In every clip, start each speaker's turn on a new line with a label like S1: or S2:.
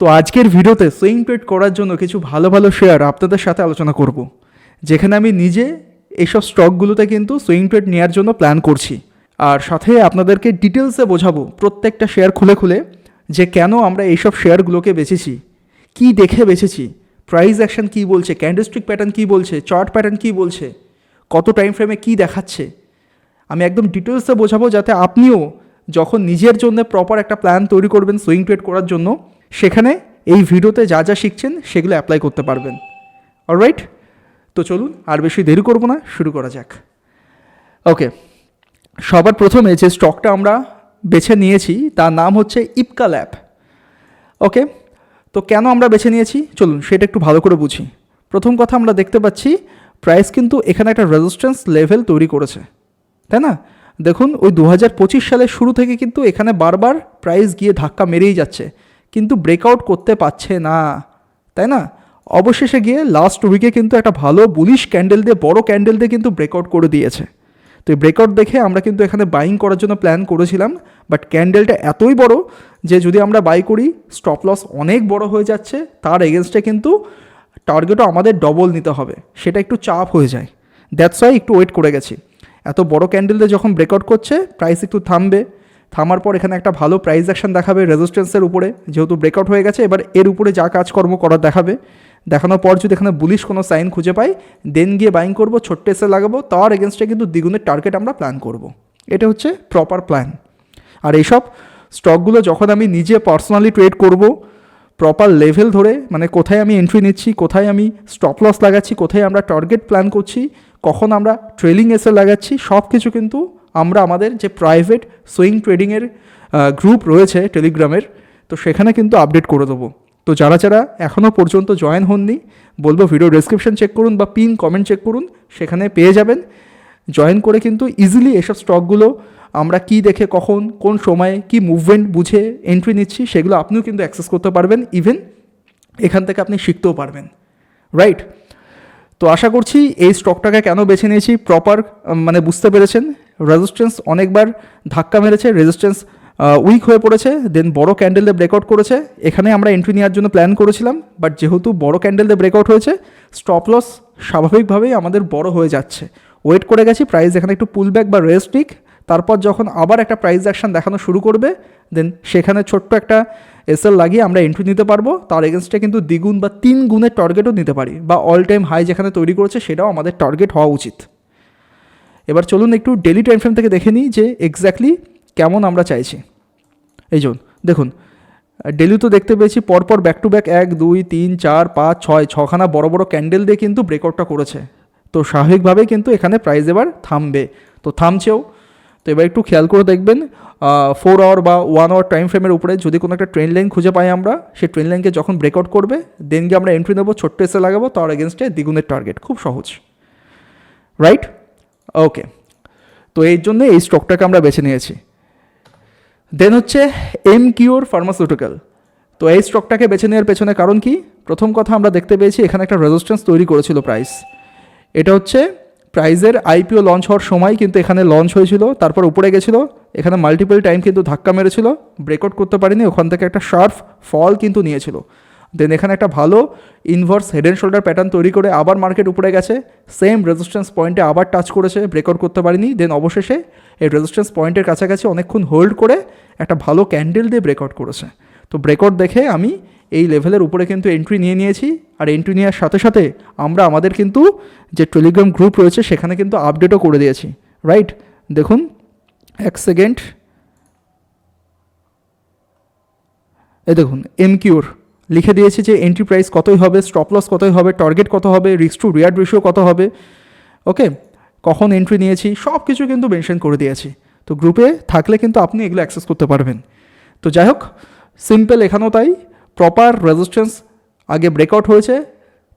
S1: তো আজকের ভিডিওতে সুইং ট্রেড করার জন্য কিছু ভালো ভালো শেয়ার আপনাদের সাথে আলোচনা করব, যেখানে আমি নিজে এইসব স্টকগুলোতে কিন্তু সুইং ট্রেড নেওয়ার জন্য প্ল্যান করছি। আর সাথে আপনাদেরকে ডিটেলসে বোঝাবো প্রত্যেকটা শেয়ার খুলে খুলে যে কেন আমরা এইসব শেয়ারগুলোকে বেছেছি, কি দেখে বেছেছি, প্রাইস অ্যাকশন কী বলছে, ক্যান্ডেলস্টিক প্যাটার্ন কী বলছে, চার্ট প্যাটার্ন কী বলছে, কত টাইম ফ্রেমে কী দেখাচ্ছে। আমি একদম ডিটেলসে বোঝাবো যাতে আপনিও যখন নিজের জন্য প্রপার একটা প্ল্যান তৈরি করবেন সুইং ট্রেড করার জন্য, সেখানে এই ভিডিওতে যা যা শিখছেন সেগুলো অ্যাপ্লাই করতে পারবেন। অলরাইট, তো চলুন আর বেশি দেরি করব না, শুরু করা যাক। ওকে, সবার প্রথমে যে স্টকটা আমরা বেছে নিয়েছি তার নাম হচ্ছে ইপকা ল্যাব। ওকে, তো কেন আমরা বেছে নিয়েছি চলুন সেটা একটু ভালো করে বুঝি। প্রথম কথা, আমরা দেখতে পাচ্ছি প্রাইস কিন্তু এখানে একটা রেজিস্ট্যান্স লেভেল তৈরি করেছে, তাই না? দেখুন, ওই 2025 সালের শুরু থেকে কিন্তু এখানে বারবার প্রাইস গিয়ে ধাক্কা মেরেই যাচ্ছে, কিন্তু ব্রেকআউট করতে পারছে না, তাই না? অবশেষে গিয়ে লাস্ট উইকে কিন্তু একটা ভালো বুলিশ ক্যান্ডেল দিয়ে, বড় ক্যান্ডেল দিয়ে কিন্তু ব্রেকআউট করে দিয়েছে। তো এই ব্রেকআউট দেখে আমরা কিন্তু এখানে বাইং করার জন্য প্ল্যান করেছিলাম, বাট ক্যান্ডেলটা এতই বড় যে যদি আমরা বাই করি স্টপ লস অনেক বড় হয়ে যাচ্ছে, তার এগেনস্টে কিন্তু টার্গেটও আমাদের ডবল নিতে হবে, সেটা একটু চাপ হয়ে যায়। দ্যাটস ওয়াই একটু ওয়েট করে গেছি। এত বড় ক্যান্ডেল দিয়ে যখন ব্রেকআউট করছে প্রাইস একটু থামবে, থামার পর এখানে একটা ভালো প্রাইস অ্যাকশন দেখাবে রেজিস্ট্যান্সের উপরে, যেহেতু ব্রেকআউট হয়ে গেছে এবার এর উপরে যা কাজকর্ম করার দেখাবে। দেখানোর পর যদি এখানে বুলিশ কোনো সাইন খুঁজে পাই দেন গিয়ে বাইং করব, ছোট্ট এসে লাগাবো, তার এগেনস্টে কিন্তু দ্বিগুণের টার্গেট আমরা প্ল্যান করব। এটা হচ্ছে প্রপার প্ল্যান। আর এইসব স্টকগুলো যখন আমি নিজে পার্সোনালি ট্রেড করব, প্রপার লেভেল ধরে, মানে কোথায় আমি এন্ট্রি নিচ্ছি, কোথায় আমি স্টপ লস লাগাচ্ছি, কোথায় আমরা টার্গেট প্ল্যান করছি, কখন আমরা ট্রেলিং এসে লাগাচ্ছি, সব কিছু কিন্তু আমরা আমাদের যে প্রাইভেট সুইং ট্রেডিংয়ের গ্রুপ রয়েছে টেলিগ্রামের, তো সেখানে কিন্তু আপডেট করে দেবো। তো যারা যারা এখনও পর্যন্ত জয়েন হননি, বলবো ভিডিও ডেসক্রিপশন চেক করুন বা পিন কমেন্ট চেক করুন, সেখানে পেয়ে যাবেন। জয়েন করে কিন্তু ইজিলি এসব স্টকগুলো আমরা কি দেখে কখন কোন সময়ে কি মুভমেন্ট বুঝে এন্ট্রি নিচ্ছি সেগুলো আপনিও কিন্তু অ্যাক্সেস করতে পারবেন। ইভেন এখান থেকে আপনি শিখতেও পারবেন, রাইট? তো আশা করছি এই স্টকটাকে কেন বেছে নিয়েছি প্রপার মানে বুঝতে পেরেছেন। রেজিস্ট্যান্স অনেকবার ধাক্কা মেরেছে, রেজিস্ট্যান্স উইক হয়ে পড়েছে, দেন বড় ক্যান্ডেল দিয়ে ব্রেকআউট করেছে। এখানে আমরা এন্ট্রি নেওয়ার জন্য প্ল্যান করেছিলাম, বাট যেহেতু বড় ক্যান্ডেল দিয়ে ব্রেকআউট হয়েছে স্টপ লস স্বাভাবিকভাবেই আমাদের বড় হয়ে যাচ্ছে। ওয়েট করে গেছি প্রাইস এখানে একটু পুল ব্যাক বা রেস্টিক, তারপর যখন আবার একটা প্রাইস অ্যাকশন দেখানো শুরু করবে দেন সেখানে ছোট্ট একটা এসএল লাগিয়ে আমরা এন্ট্রি নিতে পারবো। তার এগেনস্টে কিন্তু দ্বিগুণ বা 3 গুণের টার্গেটও নিতে পারি, বা অল টাইম হাই যেখানে তৈরি করেছে সেটাও আমাদের টার্গেট হওয়া উচিত। এবার চলুন একটু ডেলি টাইম ফ্রেম থেকে দেখে নিই যে এক্স্যাক্টলি কেমন আমরা চাইছি। এই জন্য দেখুন, ডেলি তো দেখতে পেয়েছি পরপর ব্যাক টু ব্যাক 1 2 3 4 5 6 6খানা বড় বড় ক্যান্ডেল দিয়ে কিন্তু ব্রেকআউটটা করেছে। তো স্বাভাবিকভাবেই কিন্তু এখানে প্রাইস এবার থামবে, তো থামছেও। তো এবার একটু খেয়াল করে দেখবেন 4 আওয়ার বা 1 আওয়ার টাইম ফ্রেমের উপরে যদি কোনো একটা ট্রেন লাইন খুঁজে পাই আমরা, সেই ট্রেন লাইনকে যখন ব্রেকআউট করবে দেন গিয়ে আমরা এন্ট্রি নেবো, ছোট্ট এসে লাগাবো, তার এগেনস্টে দ্বিগুণের টার্গেট। খুব সহজ, রাইট? ওকে, তো এই জন্য এই স্টকটাকে আমরা বেছে নিয়েছি। দেন হচ্ছে এমকিউর ফার্মাসিউটিক্যাল। তো এই স্টকটাকে বেছে নেওয়ার পেছনে কারণ কি? প্রথম কথা, আমরা দেখতে পেয়েছি এখানে একটা রেজিস্ট্যান্স তৈরি করেছিল প্রাইস। এটা হচ্ছে প্রাইজের আইপিও লঞ্চ হওয়ার সময় কিন্তু এখানে লঞ্চ হয়েছিল, তারপর উপরে গেছিলো, এখানে মাল্টিপল টাইম কিন্তু ধাক্কা মেরেছিল, ব্রেকআউট করতে পারিনি, ওখান থেকে একটা শার্প ফল কিন্তু নিয়েছিল। দেন এখানে একটা ভালো inverse head and shoulder pattern তৈরি করে আবার মার্কেট উপরে গেছে, সেম রেজিস্ট্যান্স পয়েন্টে আবার টাচ করেছে, ব্রেকআউট করতে পারিনি। দেন অবশেষে এই রেজিস্ট্যান্স পয়েন্টের কাছাকাছি অনেকক্ষণ হোল্ড করে একটা ভালো ক্যান্ডেল দিয়ে ব্রেকআউট করেছে। তো ব্রেকআউট দেখে আমি এই লেভেলের উপরে কিন্তু এন্ট্রি নিয়ে নিয়েছি। আর এন্ট্রি নেওয়ার সাথে সাথে আমরা আমাদের কিন্তু যে টেলিগ্রাম গ্রুপ রয়েছে সেখানে কিন্তু আপডেটও করে দিয়েছি, রাইট? দেখুন, 1 সেকেন্ড, এই দেখুন এমকিউর লিখে দিয়েছি যে এন্ট্রি প্রাইস কতই হবে, স্টপ লস কতই হবে, টার্গেট কত হবে, রিস্ক টু রিওয়ার্ড রেশিও কত হবে, ওকে, কখন এন্ট্রি নিয়েছি, সব কিছু কিন্তু মেনশন করে দিয়েছি। তো গ্রুপে থাকলে কিন্তু আপনি এগুলো অ্যাক্সেস করতে পারবেন। তো যাই হোক, সিম্পল এখানেও তাই, প্রপার রেজিস্ট্যান্স আগে ব্রেকআউট হয়েছে,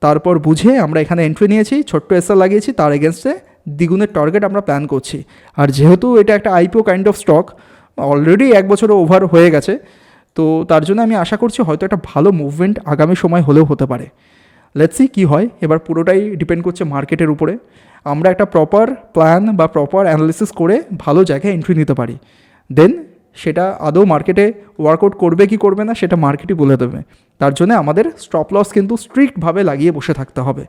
S1: তারপর বুঝে আমরা এখানে এন্ট্রি নিয়েছি, ছোট্ট এসএল লাগিয়েছি, তার এগেনস্টে দ্বিগুণের টার্গেট আমরা প্ল্যান করছি। আর যেহেতু এটা একটা IPO kind of stock, already 1 বছরও ওভার হয়ে গেছে, তো তার জন্য আমি আশা করছি হয়তো একটা ভালো মুভমেন্ট আগামী সময় হলেও হতে পারে। লেটস সি কী হয়, এবার পুরোটাই ডিপেন্ড করছে মার্কেটের উপরে। আমরা একটা প্রপার প্ল্যান বা প্রপার অ্যানালিসিস করে ভালো জায়গায় এন্ট্রি নিতে পারি, দেন সেটা আদৌ মার্কেটে ওয়ার্কআউট করবে কি করবে না সেটা মার্কেটই বলে দেবে। তার জন্য আমাদের স্টপ লস কিন্তু স্ট্রিক্টভাবে লাগিয়ে বসে থাকতে হবে।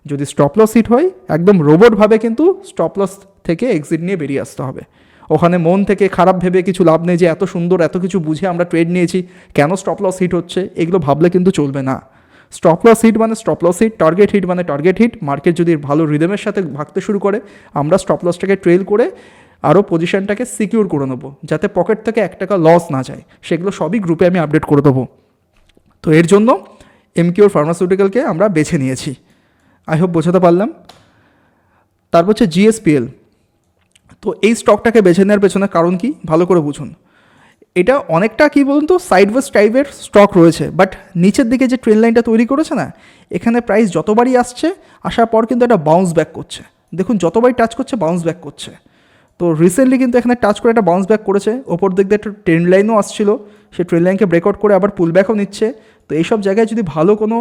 S1: যদি স্টপ লস হিট হয় একদম রোবটভাবে কিন্তু স্টপ লস থেকে এক্সিট নিয়ে বেরিয়ে আসতে হবে। ওখানে মন থেকে খারাপ ভেবে কিছু লাভ নেই যে এত সুন্দর এত কিছু বুঝে আমরা ট্রেড নিয়েছি, কেন স্টপ লস হিট হচ্ছে, এগুলো ভাবলে কিন্তু চলবে না। স্টপ লস হিট মানে stop loss hit, target hit মানে টার্গেট হিট। মার্কেট যদি ভালো রিদমের সাথে ভাগতে শুরু করে, আমরা স্টপ লসটাকে ট্রেল করে আরও পজিশনটাকে সিকিউর করে নেবো, যাতে পকেট থেকে 1 টাকা লস না যায়। সেগুলো সবই গ্রুপে আমি আপডেট করে দেবো। তো এর জন্য এমকিউর ফার্মাসিউটিক্যালকে আমরা বেছে নিয়েছি। আই হোপ বোঝাতে পারলাম। তারপর হচ্ছে জিএসপিএল। তো এই স্টকটাকে বেছে নেওয়ার পেছনে কারণ কি ভালো করে বুঝুন। এটা অনেকটা কী বলুন তো সাইডওয়েজ টাইপের স্টক রয়েছে, বাট নিচের দিকে যে ট্রেন লাইনটা তৈরি করেছে না, এখানে প্রাইস যতবারই আসছে, আসার পর কিন্তু একটা বাউন্স ব্যাক করছে। দেখুন যতবারই টাচ করছে বাউন্স ব্যাক করছে। তো রিসেন্টলি কিন্তু এখানে টাচ করে একটা বাউন্স ব্যাক করেছে, ওপর দিক দিয়ে একটা ট্রেন্ড লাইনও আসছিল, সেই ট্রেন্ড লাইনকে ব্রেকআউট করে আবার পুল ব্যাকও নিচ্ছে। তো এইসব জায়গায় যদি ভালো কোনো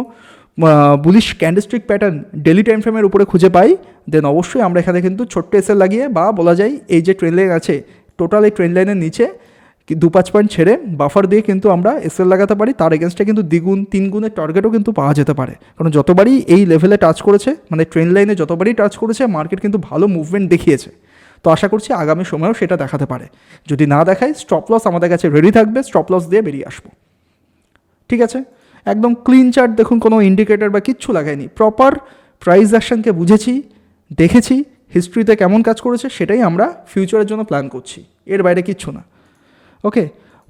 S1: bullish candlestick pattern daily time ফ্রেমের উপরে খুঁজে পাই, দেন অবশ্যই আমরা এখানে কিন্তু ছোট্ট এসএল লাগিয়ে, বা বলা যায় এই যে ট্রেন লাইন আছে টোটাল এই ট্রেন লাইনের নিচে 2-5 পয়েন্ট ছেড়ে বাফার দিয়ে কিন্তু আমরা এসএল লাগাতে পারি। তার এগেনস্টে কিন্তু 2-3 গুণের টার্গেটও কিন্তু পাওয়া যেতে পারে, কারণ যতবারই এই লেভেলে টাচ করেছে, মানে ট্রেন লাইনে যতবারই টাচ করেছে, মার্কেট কিন্তু ভালো মুভমেন্ট দেখিয়েছে। তো আশা করছি আগামী সময়েও সেটা দেখাতে পারে। যদি না দেখায়, স্টপ লস আমাদের কাছে রেডি থাকবে, স্টপ লস দিয়ে বেরিয়ে আসবো। ঠিক আছে, একদম ক্লিন চার্ট দেখুন, কোনো ইন্ডিকেটর বা কিচ্ছু লাগায়নি, প্রপার প্রাইস অ্যাকশনকে বুঝেছি, দেখেছি, হিস্ট্রিতে কেমন কাজ করেছে সেটাই আমরা ফিউচারের জন্য প্ল্যান করছি, এর বাইরে কিচ্ছু না। ওকে,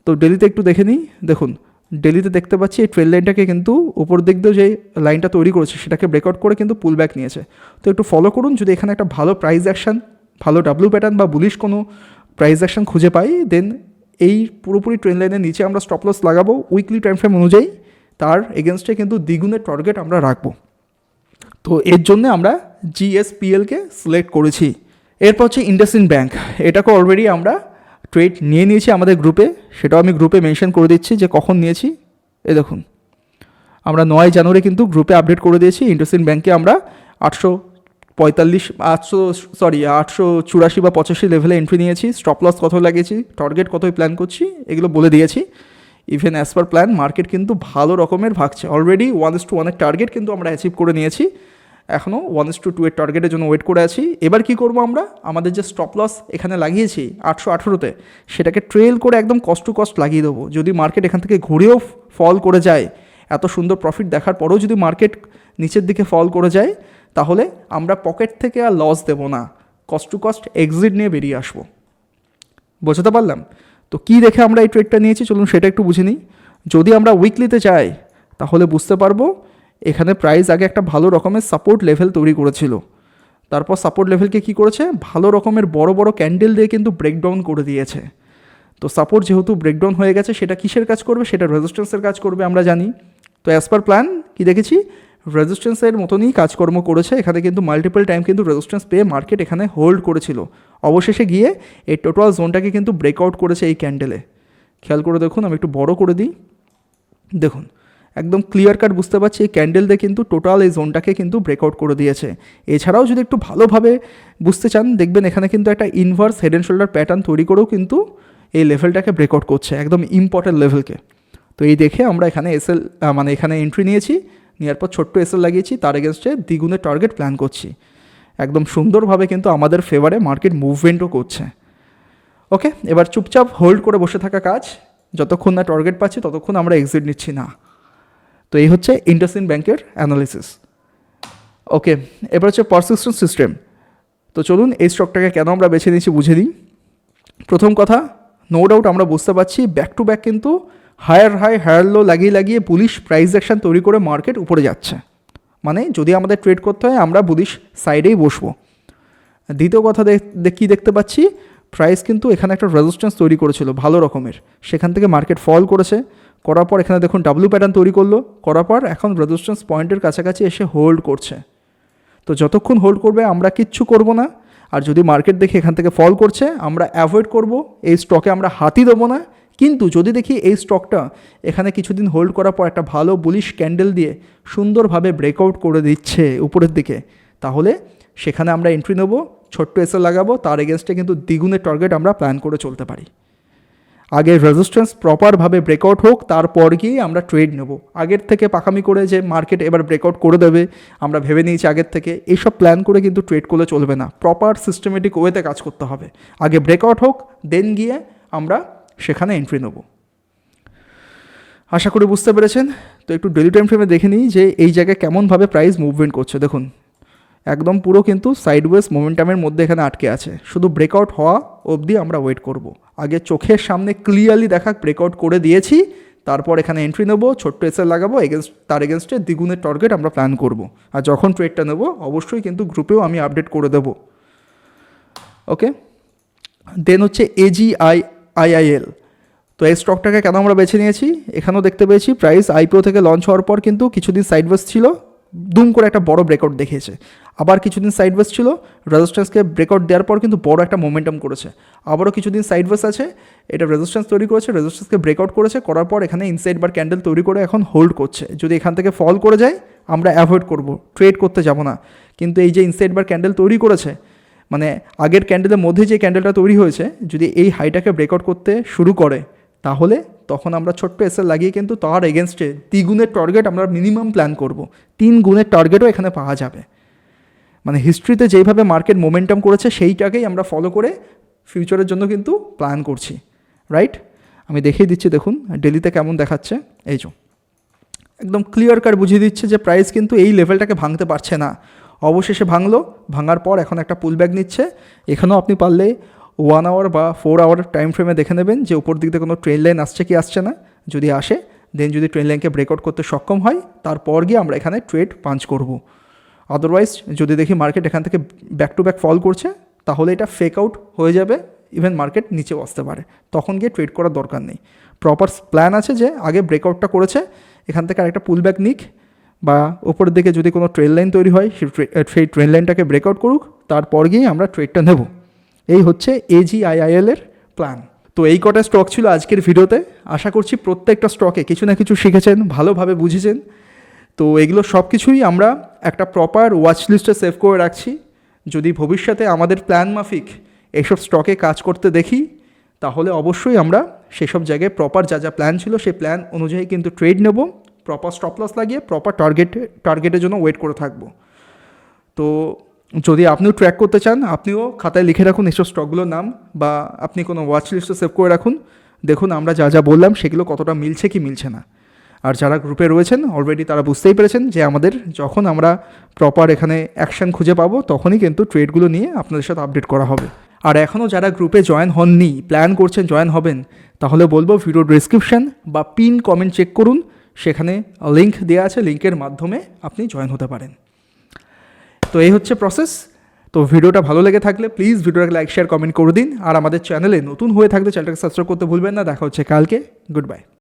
S1: তো ডেলিতে একটু দেখে নিই। দেখুন ডেলিতে দেখতে পাচ্ছি এই ট্রেল লাইনটাকে কিন্তু উপর দিক দিয়ে যে লাইনটা তৈরি করেছে সেটাকে ব্রেকআউট করে কিন্তু পুল ব্যাক নিয়েছে। তো একটু ফলো করুন, যদি এখানে একটা ভালো প্রাইস অ্যাকশন, ভালো ডাব্লু প্যাটার্ন বা বুলিশ কোনো প্রাইস অ্যাকশন খুঁজে পাই, দেন এই পুরোপুরি ট্রেন লাইনের নিচে আমরা স্টপ লস লাগাবো উইকলি টাইম ফ্রেম অনুযায়ী। তার এগেনস্টে কিন্তু দ্বিগুণের টার্গেট আমরা রাখবো। তো এর জন্য আমরা জিএসপিএলকে সিলেক্ট করেছি। এরপর হচ্ছে ইন্ডাসইন্ড ব্যাঙ্ক, এটাকে অলরেডি আমরা ট্রেড নিয়ে নিয়েছি আমাদের গ্রুপে, সেটাও আমি গ্রুপে মেনশন করে দিচ্ছি যে কখন নিয়েছি। এ দেখুন আমরা 9 জানুয়ারি কিন্তু গ্রুপে আপডেট করে দিয়েছি। ইন্ডাসইন্ড ব্যাঙ্কে আমরা 884 বা 85 লেভেলে এন্ট্রি নিয়েছি। স্টপ লস কত লাগিয়েছি, টার্গেট কতই প্ল্যান করছি, এগুলো বলে দিয়েছি। Even as per plan market কিন্তু ভালো রকমের ভাগছে। অলরেডি 1:1 টার্গেট কিন্তু আমরা অ্যাচিভ করে নিয়েছি, এখনও 1:2 এর টার্গেটের জন্য ওয়েট করে আছি। এবার কি করব, আমরা আমাদের যে স্টপ লস এখানে লাগিয়েছি 818-তে, সেটাকে ট্রেল করে একদম কস্ট টু কস্ট লাগিয়ে দেবো। যদি মার্কেট এখান থেকে ঘুরেও ফল করে যায়, এত সুন্দর প্রফিট দেখার পরেও যদি মার্কেট নিচের দিকে ফল করে যায়, তাহলে আমরা পকেট থেকে আর লস দেবো না, কস্ট টু কস্ট এক্সিট নিয়ে বেরিয়ে আসবো। বোঝাতে পারলাম? তো কী দেখে আমরা এই ট্রেডটা নিয়েছি চলুন সেটা একটু বুঝে নিই। যদি আমরা উইকলিতে যাই তাহলে বুঝতে পারবো এখানে প্রাইস আগে একটা ভালো রকমের সাপোর্ট লেভেল তৈরি করেছিল, তারপর সাপোর্ট লেভেলকে কি করেছে, ভালো রকমের বড় বড় ক্যান্ডেল দিয়ে কিন্তু ব্রেকডাউন করে দিয়েছে। তো সাপোর্ট যেহেতু ব্রেকডাউন হয়ে গেছে, সেটা কিসের কাজ করবে, সেটা রেজিস্ট্যান্সের কাজ করবে আমরা জানি। তো অ্যাজ পার প্ল্যান কি দেখেছি, রেজিস্ট্যান্সের মতনই কাজকর্ম করেছে। এখানে কিন্তু মাল্টিপল টাইম কিন্তু রেজিস্ট্যান্স পেয়ে মার্কেট এখানে হোল্ড করেছিল, অবশেষে গিয়ে এই টোটাল জোনটাকে কিন্তু ব্রেকআউট করেছে এই ক্যান্ডেলে। খেয়াল করে দেখুন, আমি একটু বড় করে দিই, দেখুন একদম ক্লিয়ার কাট বুঝতে পারছি এই ক্যান্ডেল দিয়ে কিন্তু টোটাল এই জোনটাকে কিন্তু ব্রেকআউট করে দিয়েছে। এছাড়াও যদি একটু ভালোভাবে বুঝতে চান, দেখবেন এখানে কিন্তু একটা inverse head and shoulder pattern তৈরি করেও কিন্তু এই লেভেলটাকে ব্রেকআউট করছে, একদম ইম্পর্টেন্ট লেভেলকে। তো এই দেখে আমরা এখানে এখানে এন্ট্রি নিয়েছি, নেওয়ার পর ছোট্ট এসএল লাগিয়েছি, তার এগেনস্টে দ্বিগুণের টার্গেট প্ল্যান করছি। একদম সুন্দরভাবে কিন্তু আমাদের ফেভারে মার্কেট মুভমেন্টও করছে। ওকে, এবার চুপচাপ হোল্ড করে বসে থাকা কাজ, যতক্ষণ না টার্গেট পাচ্ছি ততক্ষণ আমরা এক্সিট নিচ্ছি না। তো এই হচ্ছে ইন্ডাসইন্ড ব্যাংকের অ্যানালিসিস। ওকে, এবার হচ্ছে পারসিস্টেন্ট সিস্টেম। তো চলুন এই স্টকটাকে কেন আমরা বেছে নিয়েছি বুঝে নিই। প্রথম কথা, নো ডাউট আমরা বুঝতে পারছি ব্যাক টু ব্যাক কিন্তু হায়ার হাই হায়ার লো লাগিয়ে বুলিশ প্রাইস অ্যাকশন তৈরি করে মার্কেট উপরে যাচ্ছে। মানে যদি আমাদের ট্রেড করতে হয় আমরা বুলিশ সাইডেই বসবো। দ্বিতীয় কথা কী দেখতে পাচ্ছি, প্রাইস কিন্তু এখানে একটা রেজিস্ট্যান্স তৈরি করেছিল ভালো রকমের, সেখান থেকে মার্কেট ফল করার পর এখানে দেখুন ডাব্লু প্যাটার্ন তৈরি করার পর এখন রেজিস্ট্যান্স পয়েন্টের কাছাকাছি এসে হোল্ড করছে। তো যতক্ষণ হোল্ড করবে আমরা কিচ্ছু করব না, আর যদি মার্কেট দেখে এখান থেকে ফল করছে আমরা অ্যাভয়েড করব, এই স্টকে আমরা হাতই দেবো না। কিন্তু যদি দেখি এই স্টকটা এখানে কিছুদিন হোল্ড করার পর একটা ভালো বুলিশ ক্যান্ডেল দিয়ে সুন্দরভাবে ব্রেকআউট করে দিচ্ছে উপরের দিকে, তাহলে সেখানে আমরা এন্ট্রি নেবো, ছোট্ট এসএল লাগাবো, তার এগেনস্টে কিন্তু দ্বিগুণের টার্গেট আমরা প্ল্যান করে চলতে পারি। আগে রেজিস্ট্যান্স প্রপারভাবে ব্রেকআউট হোক, তারপর গিয়ে আমরা ট্রেড নেব। আগের থেকে পাকামি করে যে মার্কেট এবার ব্রেকআউট করে দেবে, আমরা ভেবে নিয়েছি আগের থেকে, এইসব প্ল্যান করে কিন্তু ট্রেড করলে চলবে না। প্রপার সিস্টেমেটিক ওয়েতে কাজ করতে হবে। আগে ব্রেকআউট হোক, দেন গিয়ে আমরা সেখানে এন্ট্রি নেব। আশা করি বুঝতে পেরেছেন। তো একটু ডেলি টাইম ফ্রেমে দেখে নিই যে এই জায়গায় কেমনভাবে প্রাইস মুভমেন্ট করছে। দেখুন একদম পুরো কিন্তু সাইডওয়েজ মোমেন্টামের মধ্যে এখানে আটকে আছে। শুধু ব্রেকআউট হওয়া অবধি আমরা ওয়েট করব। আগে চোখের সামনে ক্লিয়ারলি দেখা ব্রেকআউট করে দিয়েছি, তারপর এখানে এন্ট্রি নেবো, ছোট্ট এসএল লাগাবো, তার এগেনস্টে দ্বিগুণের টার্গেট আমরা প্ল্যান করব। আর যখন ট্রেডটা নেব অবশ্যই কিন্তু গ্রুপেও আমি আপডেট করে দেবো। ওকে, দেন হচ্ছে AGIIL। তো এই স্টকটাকে কেন আমরা বেছে নিয়েছি, এখানেও দেখতে পেয়েছি প্রাইস আইপিও থেকে লঞ্চ হওয়ার পর কিন্তু কিছুদিন সাইডওয়েজ ছিল, দুম করে একটা বড় ব্রেকআউট দেখিয়েছে। আবার কিছুদিন সাইডওয়েজ ছিল, রেজিস্ট্যান্সকে ব্রেকআউট দেওয়ার পর কিন্তু বড় একটা মোমেন্টাম করেছে। আবারও কিছুদিন সাইডওয়েজ আছে, এটা রেজিস্ট্যান্স তৈরি করেছে, রেজিস্ট্যান্সকে ব্রেকআউট করেছে, করার পর এখানে ইনসাইড বার ক্যান্ডেল তৈরি করে এখন হোল্ড করছে। যদি এখান থেকে ফল করে যায় আমরা অ্যাভয়েড করব, ট্রেড করতে যাব না। কিন্তু এই যে ইনসাইড বার ক্যান্ডেল তৈরি করেছে, মানে আগের ক্যান্ডেলের মধ্যে যে ক্যান্ডেলটা তৈরি হয়েছে, যদি এই হাইটাকে ব্রেকআউট করতে শুরু করে তাহলে তখন আমরা ছোট্ট এসএল লাগিয়ে কিন্তু তার এগেনস্টে দ্বিগুণের টার্গেট আমরা মিনিমাম প্ল্যান করব। 3 গুণের টার্গেটও এখানে পাওয়া যাবে। মানে হিস্ট্রিতে যেইভাবে মার্কেট মোমেন্টাম করেছে সেইটাকেই আমরা ফলো করে ফিউচারের জন্য কিন্তু প্ল্যান করছি, রাইট? আমি দেখিয়ে দিচ্ছি, দেখুন ডেলিতে কেমন দেখাচ্ছে। এই যে একদম ক্লিয়ার কাট বুঝিয়ে দিচ্ছে যে প্রাইস কিন্তু এই লেভেলটাকে ভাঙতে পারছে না। অবশেষে ভাঙলো, ভাঙার পর এখন একটা পুল ব্যাক নিচ্ছে। এখানেও আপনি পারলে 1 আওয়ার বা 4 আওয়ার টাইম ফ্রেমে দেখে নেবেন যে উপর দিক থেকে কোনো ট্রেন লাইন আসছে কি আসছে না। যদি আসে দেন যদি ট্রেন লাইনকে ব্রেকআউট করতে সক্ষম হয় তারপর গিয়ে আমরা এখানে ট্রেড পাঞ্চ করব। আদারওয়াইজ যদি দেখি মার্কেট এখান থেকে ব্যাক টু ব্যাক ফল করছে তাহলে এটা ফেক আউট হয়ে যাবে, ইভেন মার্কেট নিচেও আসতে পারে, তখন গিয়ে ট্রেড করার দরকার নেই। প্রপার প্ল্যান আছে যে আগে ব্রেকআউটটা করেছে, এখান থেকে আরেকটা পুল ব্যাক নিক, বা উপরের দিকে যদি কোনো ট্রেন লাইন তৈরি হয় সেই ট্রেন লাইনটাকে ব্রেকআউট করুক, তারপর গিয়ে আমরা ট্রেডটা নেব। এই হচ্ছে AGIIL এর প্ল্যান। তো এই কটা স্টক ছিল আজকের ভিডিওতে। আশা করছি প্রত্যেকটা স্টকে কিছু না কিছু শিখেছেন, ভালোভাবে বুঝেছেন। তো এগুলো সব কিছুই আমরা একটা প্রপার ওয়াচ লিস্টে সেভ করে রাখছি। যদি ভবিষ্যতে আমাদের প্ল্যান মাফিক এইসব স্টকে কাজ করতে দেখি তাহলে অবশ্যই আমরা সেসব জায়গায় প্রপার যা যা প্ল্যান ছিল সেই প্ল্যান অনুযায়ী কিন্তু ট্রেড নেব, প্রপার স্টপ লস লাগিয়ে প্রপার টার্গেটের জন্য ওয়েট করে থাকবো। তো যদি আপনিও ট্র্যাক করতে চান, আপনিও খাতায় লিখে রাখুন এইসব স্টকগুলোর নাম, বা আপনি কোনো ওয়াচ লিস্টে সেভ করে রাখুন। দেখুন আমরা যা যা বললাম সেগুলো কতটা মিলছে কি মিলছে না। আর যারা গ্রুপে রয়েছেন অলরেডি তারা বুঝতেই পেরেছেন যে আমাদের যখন আমরা প্রপার এখানে অ্যাকশান খুঁজে পাবো তখনই কিন্তু ট্রেডগুলো নিয়ে আপনাদের সাথে আপডেট করা হবে। আর এখনও যারা গ্রুপে জয়েন হননি, প্ল্যান করছেন জয়েন হবেন, তাহলে বলবো ভিডিও ডিসক্রিপশান বা পিন কমেন্ট চেক করুন, সেখানে লিঙ্ক দেওয়া আছে, লিঙ্কের মাধ্যমে আপনি জয়েন হতে পারেন। তো এই হচ্ছে প্রসেস। তো ভিডিওটা ভালো লেগে থাকলে প্লিজ ভিডিওটাকে লাইক শেয়ার কমেন্ট করে দিন। আর আমাদের চ্যানেলে নতুন হয়ে থাকলে চ্যানেলটাকে সাবস্ক্রাইব করতে ভুলবেন না। দেখা হচ্ছে কালকে। Good bye.